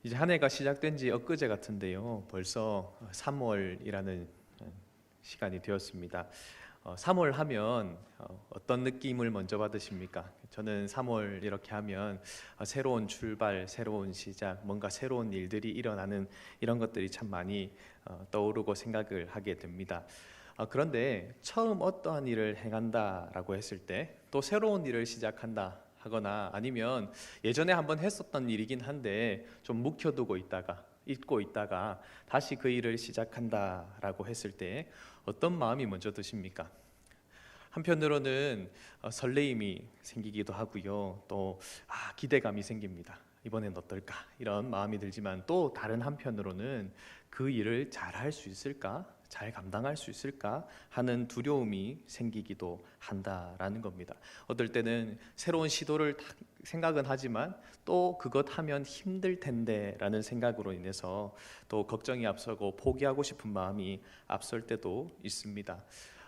이제 한 해가 시작된 지 엊그제 같은데요. 벌써 3월이라는 시간이 되었습니다. 3월 하면 어떤 느낌을 먼저 받으십니까? 저는 3월 이렇게 하면 새로운 출발, 새로운 시작, 뭔가 새로운 일들이 일어나는 이런 것들이 참 많이 떠오르고 생각을 하게 됩니다. 그런데 처음 어떠한 일을 행한다라고 했을 때 또 새로운 일을 시작한다 하거나 아니면 예전에 한번 했었던 일이긴 한데 좀 묵혀두고 있다가 잊고 있다가 다시 그 일을 시작한다라고 했을 때 어떤 마음이 먼저 드십니까? 한편으로는 설레임이 생기기도 하고요. 또 기대감이 생깁니다. 이번엔 어떨까? 이런 마음이 들지만 또 다른 한편으로는 그 일을 잘 할 수 있을까? 잘 감당할 수 있을까 하는 두려움이 생기기도 한다라는 겁니다. 어떨 때는 새로운 시도를 생각은 하지만 또 그것 하면 힘들 텐데라는 생각으로 인해서 또 걱정이 앞서고 포기하고 싶은 마음이 앞설 때도 있습니다.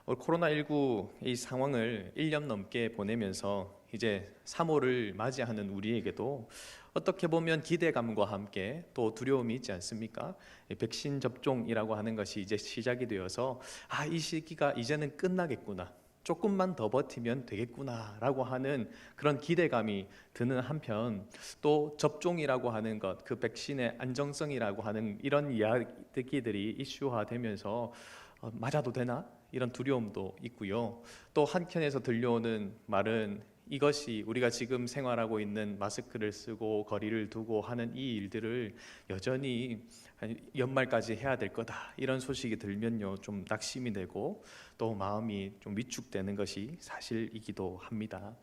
코로나19 이 상황을 1년 넘게 보내면서 이제 3월을 맞이하는 우리에게도 어떻게 보면 기대감과 함께 또 두려움이 있지 않습니까? 백신 접종이라고 하는 것이 이제 시작이 되어서 이 시기가 이제는 끝나겠구나, 조금만 더 버티면 되겠구나 라고 하는 그런 기대감이 드는 한편, 또 접종이라고 하는 것, 그 백신의 안정성이라고 하는 이런 이야기들이 이슈화되면서 맞아도 되나? 이런 두려움도 있고요. 또 한켠에서 들려오는 말은 이것이 우리가 지금 생활하고 있는 마스크를 쓰고 거리를 두고 하는 이 일들을 여전히 연말까지 해야 될 거다, 이런 소식이 들면요 좀 낙심이 되고 또 마음이 좀 위축되는 것이 사실이기도 합니다.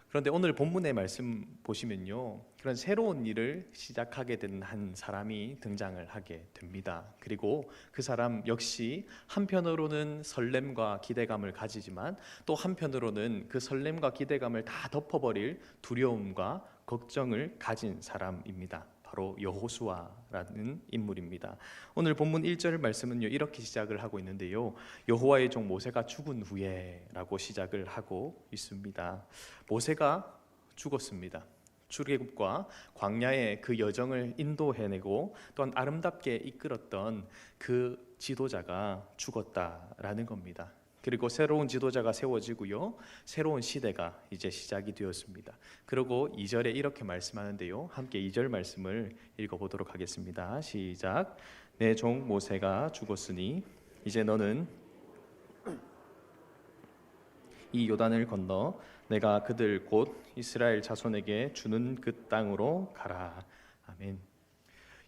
그런데 오늘 본문의 말씀 보시면요, 그런 새로운 일을 시작하게 된 한 사람이 등장을 하게 됩니다. 그리고 그 사람 역시 한편으로는 설렘과 기대감을 가지지만 또 한편으로는 그 설렘과 기대감을 다 덮어버릴 두려움과 걱정을 가진 사람입니다. 바로 여호수아라는 인물입니다. 오늘 본문 1절 말씀은요 이렇게 시작을 하고 있는데요, 여호와의 종 모세가 죽은 후에라고 시작을 하고 있습니다. 모세가 죽었습니다. 출애굽과 광야의 그 여정을 인도해내고 또한 아름답게 이끌었던 그 지도자가 죽었다라는 겁니다. 그리고 새로운 지도자가 세워지고요, 새로운 시대가 이제 시작이 되었습니다. 그리고 2절에 이렇게 말씀하는데요, 함께 2절 말씀을 읽어보도록 하겠습니다. 시작. 내 종 모세가 죽었으니 이제 너는 이 요단을 건너 내가 그들 곧 이스라엘 자손에게 주는 그 땅으로 가라. 아멘.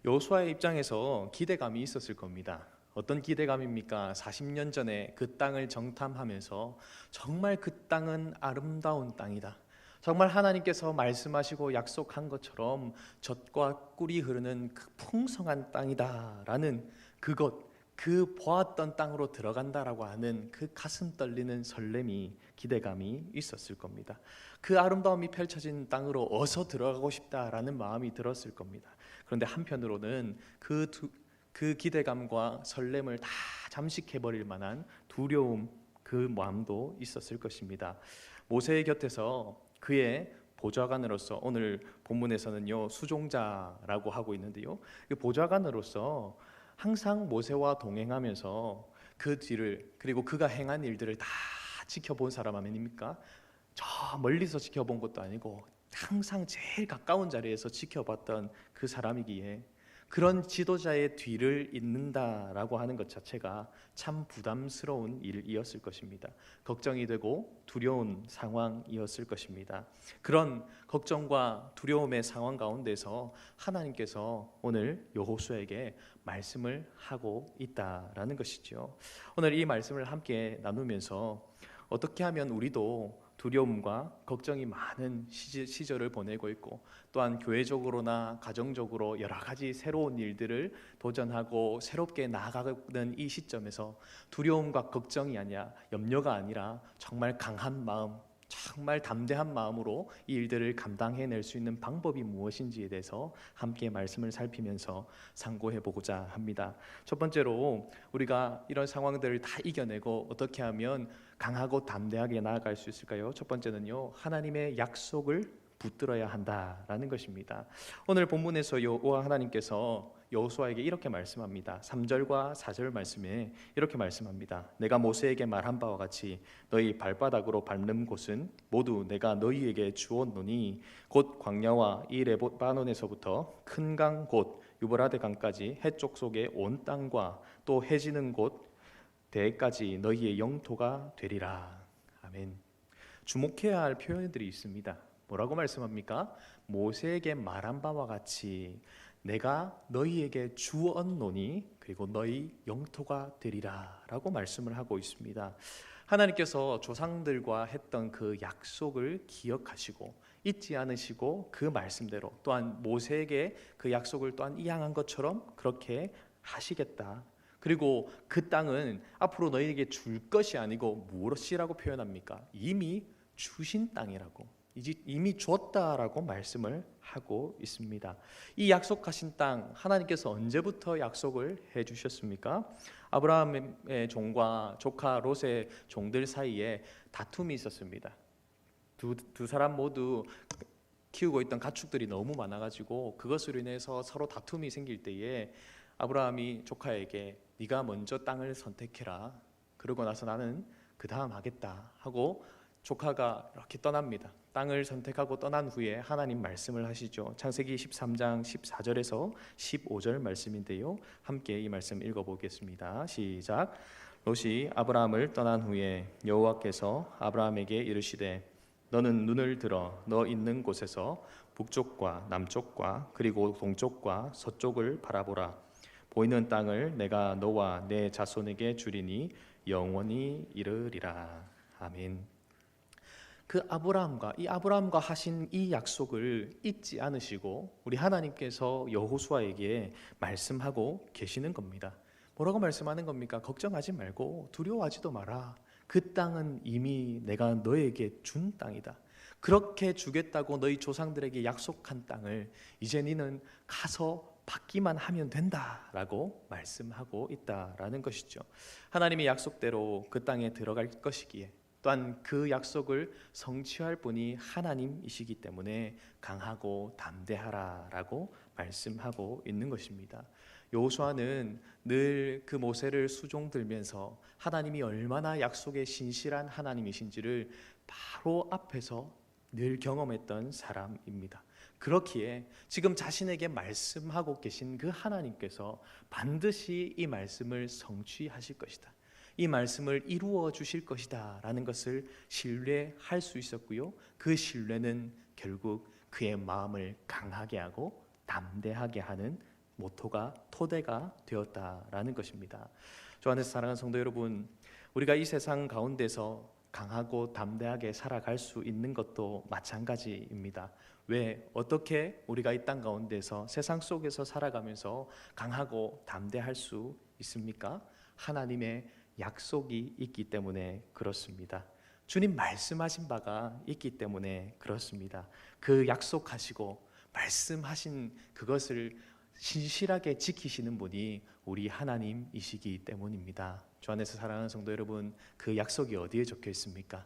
여호수아의 입장에서 기대감이 있었을 겁니다. 어떤 기대감입니까? 40년 전에 그 땅을 정탐하면서 정말 그 땅은 아름다운 땅이다, 정말 하나님께서 말씀하시고 약속한 것처럼 젖과 꿀이 흐르는 그 풍성한 땅이다 라는 그 보았던 땅으로 들어간다라고 하는 그 가슴 떨리는 설렘이, 기대감이 있었을 겁니다. 그 아름다움이 펼쳐진 땅으로 어서 들어가고 싶다라는 마음이 들었을 겁니다. 그런데 한편으로는 그 기대감과 설렘을 다 잠식해버릴 만한 두려움, 그 마음도 있었을 것입니다. 모세의 곁에서 그의 보좌관으로서, 오늘 본문에서는요 수종자라고 하고 있는데요, 그 보좌관으로서 항상 모세와 동행하면서 그 뒤를, 그리고 그가 행한 일들을 다 지켜본 사람 아닙니까? 저 멀리서 지켜본 것도 아니고 항상 제일 가까운 자리에서 지켜봤던 그 사람이기에 그런 지도자의 뒤를 잇는다라고 하는 것 자체가 참 부담스러운 일이었을 것입니다. 걱정이 되고 두려운 상황이었을 것입니다. 그런 걱정과 두려움의 상황 가운데서 하나님께서 오늘 여호수아에게 말씀을 하고 있다라는 것이죠. 오늘 이 말씀을 함께 나누면서 어떻게 하면 우리도 두려움과 걱정이 많은 시절을 보내고 있고, 또한 교회적으로나 가정적으로 여러 가지 새로운 일들을 도전하고 새롭게 나아가는 이 시점에서 두려움과 걱정이 아니라, 염려가 아니라 정말 강한 마음, 정말 담대한 마음으로 이 일들을 감당해낼 수 있는 방법이 무엇인지에 대해서 함께 말씀을 살피면서 상고해보고자 합니다. 첫 번째로, 우리가 이런 상황들을 다 이겨내고 어떻게 하면 강하고 담대하게 나아갈 수 있을까요? 첫 번째는요, 하나님의 약속을 붙들어야 한다라는 것입니다. 오늘 본문에서 여호와 하나님께서 여호수아에게 이렇게 말씀합니다. 3절과 4절 말씀에 이렇게 말씀합니다. 내가 모세에게 말한 바와 같이 너희 발바닥으로 밟는 곳은 모두 내가 너희에게 주었노니 곧 광야와 이 레바논에서부터 큰 강 곧 유브라데 강까지 해쪽 속의 온 땅과 또 해지는 곳 대까지 너희의 영토가 되리라. 아멘. 주목해야 할 표현들이 있습니다. 뭐라고 말씀합니까? 모세에게 말한 바와 같이 내가 너희에게 주었노니 그리고 너희 영토가 되리라 라고 말씀을 하고 있습니다. 하나님께서 조상들과 했던 그 약속을 기억하시고 잊지 않으시고 그 말씀대로 또한 모세에게 그 약속을 또한 이행한 것처럼 그렇게 하시겠다. 그리고 그 땅은 앞으로 너희에게 줄 것이 아니고 무엇이라고 표현합니까? 이미 주신 땅이라고, 이미 줬다라고 말씀을 하고 있습니다. 이 약속하신 땅 하나님께서 언제부터 약속을 해주셨습니까? 아브라함의 종과 조카 롯의 종들 사이에 다툼이 있었습니다. 두 사람 모두 키우고 있던 가축들이 너무 많아가지고 그것으로 인해서 서로 다툼이 생길 때에 아브라함이 조카에게 네가 먼저 땅을 선택해라. 그러고 나서 나는 그 다음 하겠다 하고 조카가 이렇게 떠납니다. 땅을 선택하고 떠난 후에 하나님 말씀을 하시죠. 창세기 13장 14절에서 15절 말씀인데요. 함께 이 말씀 읽어보겠습니다. 시작. 롯이 아브라함을 떠난 후에 여호와께서 아브라함에게 이르시되 너는 눈을 들어 너 있는 곳에서 북쪽과 남쪽과 그리고 동쪽과 서쪽을 바라보라. 보이는 땅을 내가 너와 내 자손에게 주리니 영원히 이르리라. 아멘. 그 아브라함과 하신 이 약속을 잊지 않으시고 우리 하나님께서 여호수아에게 말씀하고 계시는 겁니다. 뭐라고 말씀하는 겁니까? 걱정하지 말고 두려워하지도 마라. 그 땅은 이미 내가 너에게 준 땅이다. 그렇게 주겠다고 너희 조상들에게 약속한 땅을 이제 너는 가서 받기만 하면 된다라고 말씀하고 있다라는 것이죠. 하나님의 약속대로 그 땅에 들어갈 것이기에 또한 그 약속을 성취할 분이 하나님이시기 때문에 강하고 담대하라라고 말씀하고 있는 것입니다. 여호수아는 늘 그 모세를 수종들면서 하나님이 얼마나 약속에 신실한 하나님이신지를 바로 앞에서 늘 경험했던 사람입니다. 그렇기에 지금 자신에게 말씀하고 계신 그 하나님께서 반드시 이 말씀을 성취하실 것이다. 이 말씀을 이루어 주실 것이다 라는 것을 신뢰할 수 있었고요. 그 신뢰는 결국 그의 마음을 강하게 하고 담대하게 하는 모토가 토대가 되었다라는 것입니다. 주 안에서 사랑하는 성도 여러분, 우리가 이 세상 가운데서 강하고 담대하게 살아갈 수 있는 것도 마찬가지입니다. 왜 어떻게 우리가 이 땅 가운데서 세상 속에서 살아가면서 강하고 담대할 수 있습니까? 하나님의 약속이 있기 때문에 그렇습니다. 주님 말씀하신 바가 있기 때문에 그렇습니다. 그 약속하시고 말씀하신 그것을 신실하게 지키시는 분이 우리 하나님이시기 때문입니다. 주 안에서 사랑하는 성도 여러분, 그 약속이 어디에 적혀 있습니까?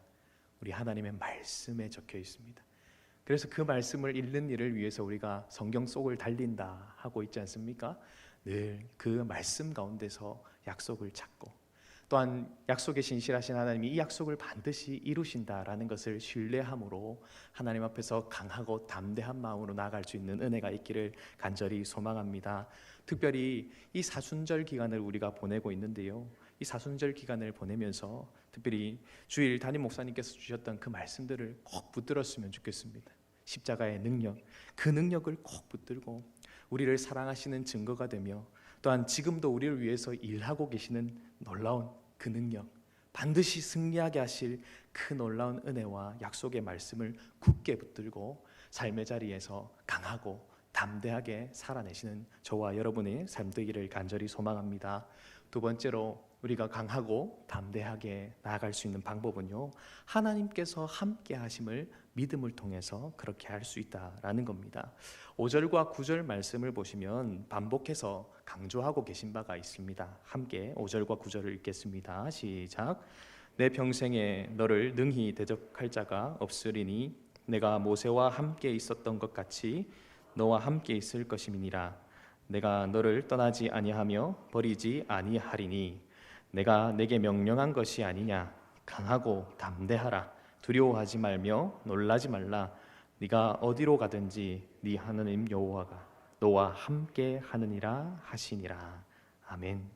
우리 하나님의 말씀에 적혀 있습니다. 그래서 그 말씀을 읽는 일을 위해서 우리가 성경 속을 달린다 하고 있지 않습니까? 늘 그 말씀 가운데서 약속을 찾고 또한 약속에 신실하신 하나님이 이 약속을 반드시 이루신다라는 것을 신뢰함으로 하나님 앞에서 강하고 담대한 마음으로 나아갈 수 있는 은혜가 있기를 간절히 소망합니다. 특별히 이 사순절 기간을 우리가 보내고 있는데요. 이 사순절 기간을 보내면서 특별히 주일 담임 목사님께서 주셨던 그 말씀들을 꼭 붙들었으면 좋겠습니다. 십자가의 능력, 그 능력을 꼭 붙들고 우리를 사랑하시는 증거가 되며 또한 지금도 우리를 위해서 일하고 계시는 놀라운 그 능력, 반드시 승리하게 하실 그 놀라운 은혜와 약속의 말씀을 굳게 붙들고 삶의 자리에서 강하고 담대하게 살아내시는 저와 여러분의 삶 되기를 간절히 소망합니다. 두 번째로 우리가 강하고 담대하게 나아갈 수 있는 방법은요, 하나님께서 함께 하심을 믿음을 통해서 그렇게 할 수 있다라는 겁니다. 5절과 9절 말씀을 보시면 반복해서 강조하고 계신 바가 있습니다. 함께 5절과 9절을 읽겠습니다. 시작. 내 평생에 너를 능히 대적할 자가 없으리니 내가 모세와 함께 있었던 것 같이 너와 함께 있을 것임이니라. 내가 너를 떠나지 아니하며 버리지 아니하리니 내가 내게 명령한 것이 아니냐. 강하고 담대하라. 두려워하지 말며 놀라지 말라. 네가 어디로 가든지 네 하나님 여호와가 너와 함께 하느니라 하시니라. 아멘.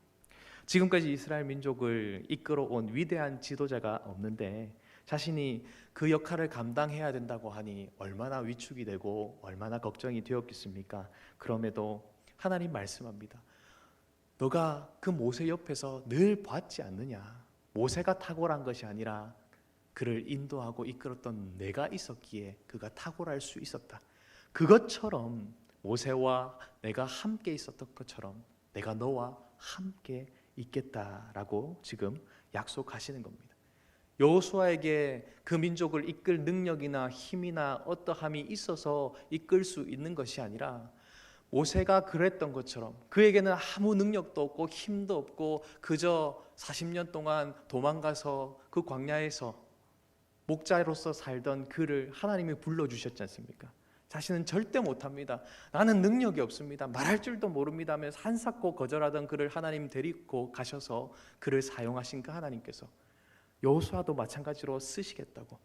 지금까지 이스라엘 민족을 이끌어온 위대한 지도자가 없는데 자신이 그 역할을 감당해야 된다고 하니 얼마나 위축이 되고 얼마나 걱정이 되었겠습니까? 그럼에도 하나님 말씀합니다. 너가 그 모세 옆에서 늘 봤지 않느냐? 모세가 탁월한 것이 아니라 그를 인도하고 이끌었던 내가 있었기에 그가 탁월할 수 있었다. 그것처럼 모세와 내가 함께 있었던 것처럼 내가 너와 함께 있겠다라고 지금 약속하시는 겁니다. 여호수아에게 그 민족을 이끌 능력이나 힘이나 어떠함이 있어서 이끌 수 있는 것이 아니라 모세가 그랬던 것처럼 그에게는 아무 능력도 없고 힘도 없고 그저 40년 동안 도망가서 그 광야에서 목자로서 살던 그를 하나님이 불러주셨지 않습니까? 자신은 절대 못합니다. 나는 능력이 없습니다. 말할 줄도 모릅니다 하면서 한사코 거절하던 그를 하나님 데리고 가셔서 그를 사용하신 그 하나님께서 여호수아도 마찬가지로 쓰시겠다고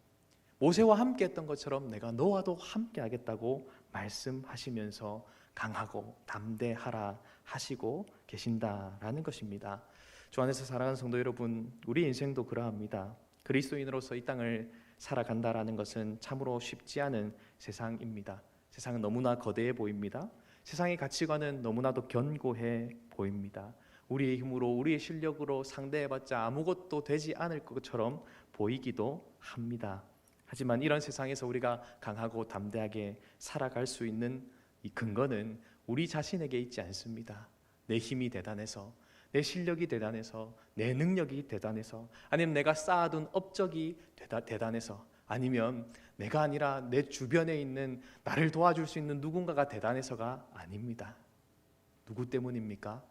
모세와 함께 했던 것처럼 내가 너와도 함께 하겠다고 말씀하시면서 강하고 담대하라 하시고 계신다라는 것입니다. 주 안에서 사랑하는 성도 여러분, 우리 인생도 그러합니다. 그리스도인으로서 이 땅을 살아간다라는 것은 참으로 쉽지 않은 세상입니다. 세상은 너무나 거대해 보입니다. 세상의 가치관은 너무나도 견고해 보입니다. 우리의 힘으로 우리의 실력으로 상대해봤자 아무것도 되지 않을 것처럼 보이기도 합니다. 하지만 이런 세상에서 우리가 강하고 담대하게 살아갈 수 있는 이 근거는 우리 자신에게 있지 않습니다. 내 힘이 대단해서, 내 실력이 대단해서, 내 능력이 대단해서, 아니면 내가 쌓아둔 업적이 대단해서, 아니면 내가 아니라 내 주변에 있는 나를 도와줄 수 있는 누군가가 대단해서가 아닙니다. 누구 때문입니까?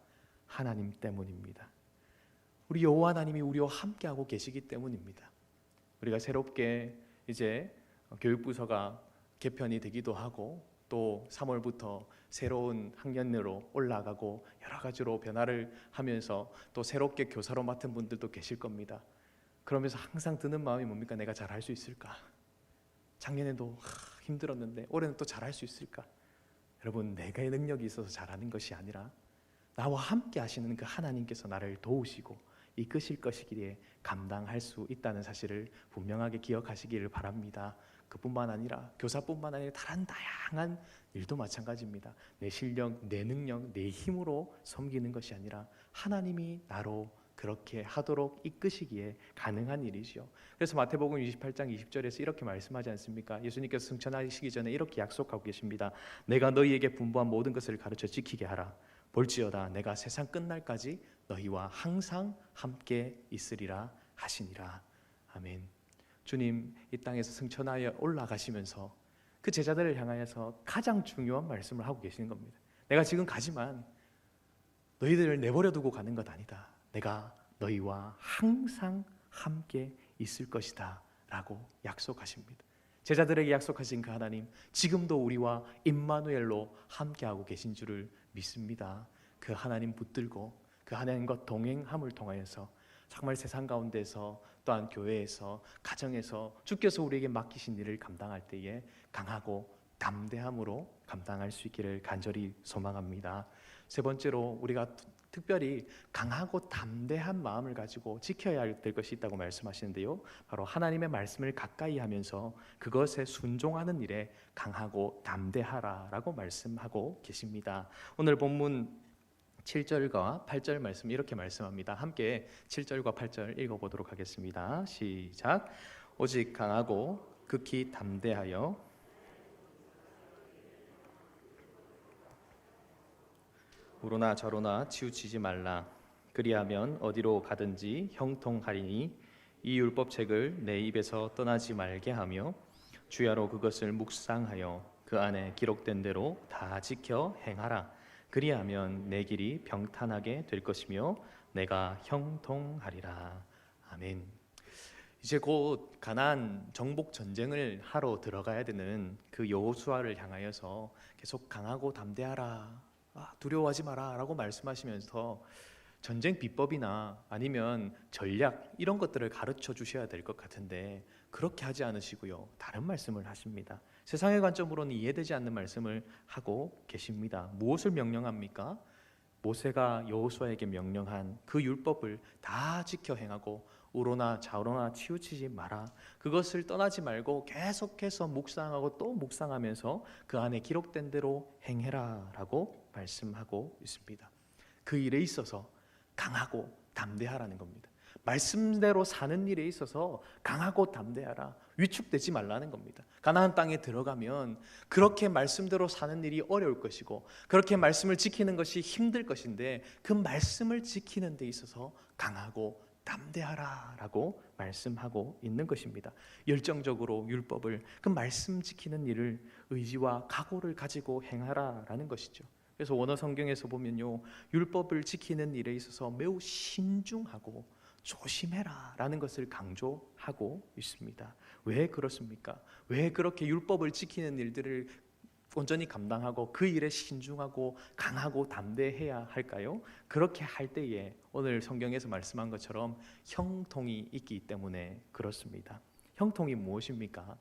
하나님 때문입니다. 우리 여호와 하나님이 우리와 함께하고 계시기 때문입니다. 우리가 새롭게 이제 교육부서가 개편이 되기도 하고 또 3월부터 새로운 학년으로 올라가고 여러 가지로 변화를 하면서 또 새롭게 교사로 맡은 분들도 계실 겁니다. 그러면서 항상 드는 마음이 뭡니까? 내가 잘할 수 있을까? 작년에도 힘들었는데 올해는 또 잘할 수 있을까? 여러분, 내가 능력이 있어서 잘하는 것이 아니라 나와 함께 하시는 그 하나님께서 나를 도우시고 이끄실 것이기에 감당할 수 있다는 사실을 분명하게 기억하시기를 바랍니다. 그뿐만 아니라 교사뿐만 아니라 다른 다양한 일도 마찬가지입니다. 내 실력, 내 능력, 내 힘으로 섬기는 것이 아니라 하나님이 나로 그렇게 하도록 이끄시기에 가능한 일이죠. 그래서 마태복음 28장 20절에서 이렇게 말씀하지 않습니까? 예수님께서 승천하시기 전에 이렇게 약속하고 계십니다. 내가 너희에게 분부한 모든 것을 가르쳐 지키게 하라. 볼지어다 내가 세상 끝날까지 너희와 항상 함께 있으리라 하시니라. 아멘. 주님 이 땅에서 승천하여 올라가시면서 그 제자들을 향하여서 가장 중요한 말씀을 하고 계시는 겁니다. 내가 지금 가지만 너희들을 내버려 두고 가는 것 아니다. 내가 너희와 항상 함께 있을 것이다 라고 약속하십니다. 제자들에게 약속하신 그 하나님, 지금도 우리와 임마누엘로 함께하고 계신 줄을 믿습니다. 그 하나님 붙들고 그 하나님과 동행함을 통하여서 정말 세상 가운데서 또한 교회에서 가정에서 주께서 우리에게 맡기신 일을 감당할 때에 강하고 담대함으로 감당할 수 있기를 간절히 소망합니다. 세 번째로 우리가 특별히 강하고 담대한 마음을 가지고 지켜야 될 것이 있다고 말씀하시는데요, 바로 하나님의 말씀을 가까이 하면서 그것에 순종하는 일에 강하고 담대하라라고 말씀하고 계십니다. 오늘 본문 7절과 8절 말씀 이렇게 말씀합니다. 함께 7절과 8절 읽어보도록 하겠습니다. 시작. 오직 강하고 극히 담대하여 우로나 저로나 치우치지 말라. 그리하면 어디로 가든지 형통하리니 이 율법책을 내 입에서 떠나지 말게 하며 주야로 그것을 묵상하여 그 안에 기록된 대로 다 지켜 행하라. 그리하면 내 길이 평탄하게 될 것이며 내가 형통하리라. 아멘. 이제 곧 가나안 정복 전쟁을 하러 들어가야 되는 그 여호수아를 향하여서 계속 강하고 담대하라, 두려워하지 마라라고 말씀하시면서 전쟁 비법이나 아니면 전략 이런 것들을 가르쳐 주셔야 될 것 같은데 그렇게 하지 않으시고요, 다른 말씀을 하십니다. 세상의 관점으로는 이해되지 않는 말씀을 하고 계십니다. 무엇을 명령합니까? 모세가 여호수아에게 명령한 그 율법을 다 지켜 행하고 우로나 좌로나 치우치지 마라, 그것을 떠나지 말고 계속해서 묵상하고 또 묵상하면서 그 안에 기록된 대로 행해라 라고 말씀하고 있습니다. 그 일에 있어서 강하고 담대하라는 겁니다. 말씀대로 사는 일에 있어서 강하고 담대하라, 위축되지 말라는 겁니다. 가나안 땅에 들어가면 그렇게 말씀대로 사는 일이 어려울 것이고 그렇게 말씀을 지키는 것이 힘들 것인데 그 말씀을 지키는 데 있어서 강하고 담대하라라고 말씀하고 있는 것입니다. 열정적으로 율법을, 그 말씀 지키는 일을 의지와 각오를 가지고 행하라라는 것이죠. 그래서 원어 성경에서 보면요, 율법을 지키는 일에 있어서 매우 신중하고 조심해라라는 것을 강조하고 있습니다. 왜 그렇습니까? 왜 그렇게 율법을 지키는 일들을 온전히 감당하고 그 일에 신중하고 강하고 담대해야 할까요? 그렇게 할 때에 오늘 성경에서 말씀한 것처럼 형통이 있기 때문에 그렇습니다. 형통이 무엇입니까?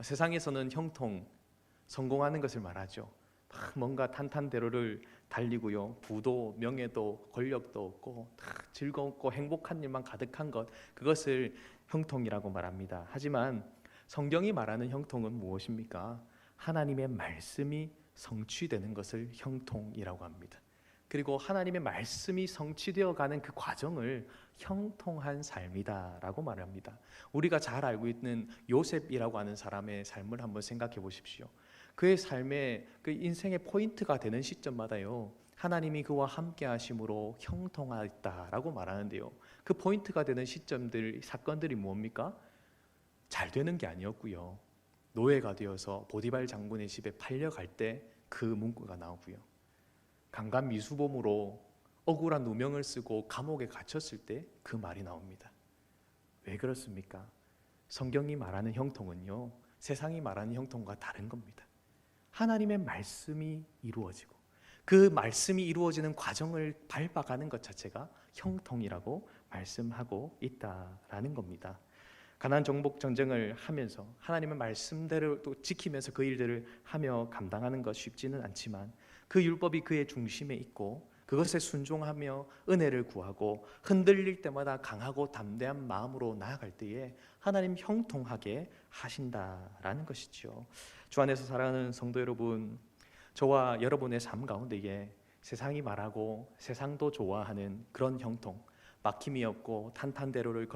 세상에서는 형통, 성공하는 것을 말하죠. 뭔가 탄탄대로를 달리고요, 부도 명예도 권력도 없고 즐겁고 행복한 일만 가득한 것, 그것을 형통이라고 말합니다. 하지만 성경이 말하는 형통은 무엇입니까? 하나님의 말씀이 성취되는 것을 형통이라고 합니다. 그리고 하나님의 말씀이 성취되어 가는 그 과정을 형통한 삶이다라고 말합니다. 우리가 잘 알고 있는 요셉이라고 하는 사람의 삶을 한번 생각해 보십시오. 그의 삶의 그 인생의 포인트가 되는 시점마다요, 하나님이 그와 함께 하심으로 형통하였다라고 말하는데요, 그 포인트가 되는 시점들, 사건들이 뭡니까? 잘 되는 게 아니었고요, 노예가 되어서 보디발 장군의 집에 팔려갈 때 그 문구가 나오고요, 강간 미수범으로 억울한 누명을 쓰고 감옥에 갇혔을 때 그 말이 나옵니다. 왜 그렇습니까? 성경이 말하는 형통은요, 세상이 말하는 형통과 다른 겁니다. 하나님의 말씀이 이루어지고 그 말씀이 이루어지는 과정을 밟아가는 것 자체가 형통이라고 말씀하고 있다라는 겁니다. 가나안 정복 전쟁을 하면서 하나님의 말씀대로 또 지키면서 그 일들을 하며 감당하는 것 쉽지는 않지만 그 율법이 그의 중심에 있고 그것에 순종하며 은혜를 구하고 흔들릴 때마다 강하고 담대한 마음으로 나아갈 때에 하나님 형통하게 하신다라는 것이죠. 주 안에서 사랑하는 성도 여러분, 저와 여러분의 삶 가운데에 세상이 말하고 세상도 좋아하는 그런 형통, 막힘이 없고 탄탄대로를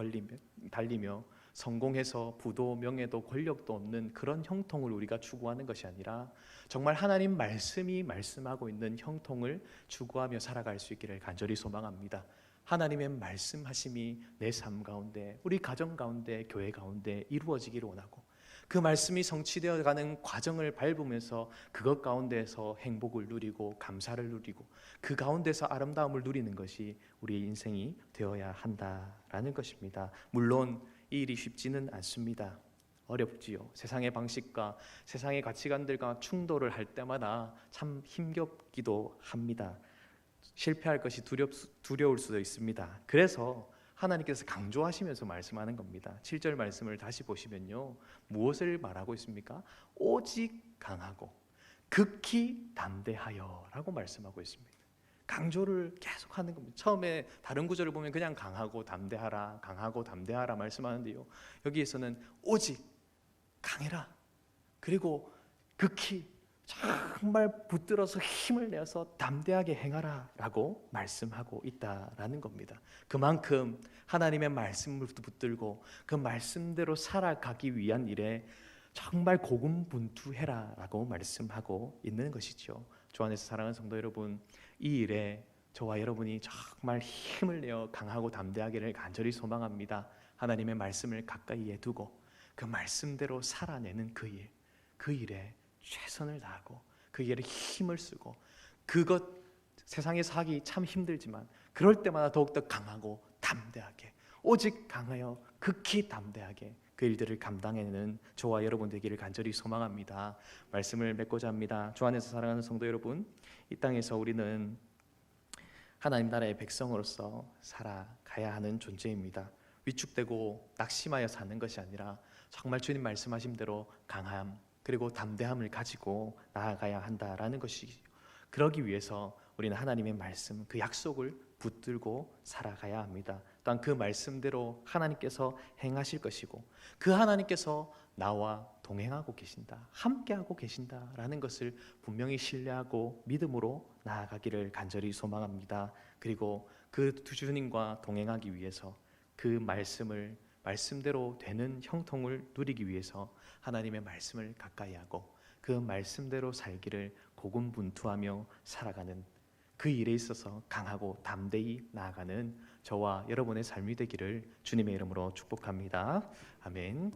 달리며 성공해서 부도 명예도 권력도 없는 그런 형통을 우리가 추구하는 것이 아니라 정말 하나님 말씀이 말씀하고 있는 형통을 추구하며 살아갈 수 있기를 간절히 소망합니다. 하나님의 말씀하심이 내 삶 가운데, 우리 가정 가운데, 교회 가운데 이루어지기를 원하고 그 말씀이 성취되어 가는 과정을 밟으면서 그것 가운데서 행복을 누리고 감사를 누리고 그 가운데서 아름다움을 누리는 것이 우리의 인생이 되어야 한다라는 것입니다. 물론 이 일이 쉽지는 않습니다. 어렵지요. 세상의 방식과 세상의 가치관들과 충돌을 할 때마다 참 힘겹기도 합니다. 실패할 것이 두려울 수도 있습니다. 그래서 하나님께서 강조하시면서 말씀하는 겁니다. 7절 말씀을 다시 보시면요, 무엇을 말하고 있습니까? 오직 강하고 극히 담대하여 라고 말씀하고 있습니다. 강조를 계속하는 겁니다. 처음에 다른 구절을 보면 그냥 강하고 담대하라, 강하고 담대하라 말씀하는데요, 여기에서는 오직 강해라, 그리고 극히 정말 붙들어서 힘을 내어서 담대하게 행하라 라고 말씀하고 있다라는 겁니다. 그만큼 하나님의 말씀을 붙들고 그 말씀대로 살아가기 위한 일에 정말 고군분투해라 라고 말씀하고 있는 것이죠. 주 안에서 사랑하는 성도 여러분, 이 일에 저와 여러분이 정말 힘을 내어 강하고 담대하기를 간절히 소망합니다. 하나님의 말씀을 가까이에 두고 그 말씀대로 살아내는 그 일에 최선을 다하고 그 일에 힘을 쓰고, 그것 세상에서 하기 참 힘들지만 그럴 때마다 더욱더 강하고 담대하게 오직 강하여 극히 담대하게 그 일들을 감당해내는 저와 여러분 되기를 간절히 소망합니다. 말씀을 맺고자 합니다. 주 안에서 사랑하는 성도 여러분, 이 땅에서 우리는 하나님 나라의 백성으로서 살아가야 하는 존재입니다. 위축되고 낙심하여 사는 것이 아니라 정말 주님 말씀하신 대로 강함 그리고 담대함을 가지고 나아가야 한다라는 것이죠. 그러기 위해서 우리는 하나님의 말씀, 그 약속을 붙들고 살아가야 합니다. 또한 그 말씀대로 하나님께서 행하실 것이고 그 하나님께서 나와 동행하고 계신다, 함께하고 계신다라는 것을 분명히 신뢰하고 믿음으로 나아가기를 간절히 소망합니다. 그리고 그 두 주님과 동행하기 위해서 그 말씀대로 되는 형통을 누리기 위해서 하나님의 말씀을 가까이 하고 그 말씀대로 살기를 고군분투하며 살아가는 그 일에 있어서 강하고 담대히 나아가는 저와 여러분의 삶이 되기를 주님의 이름으로 축복합니다. 아멘.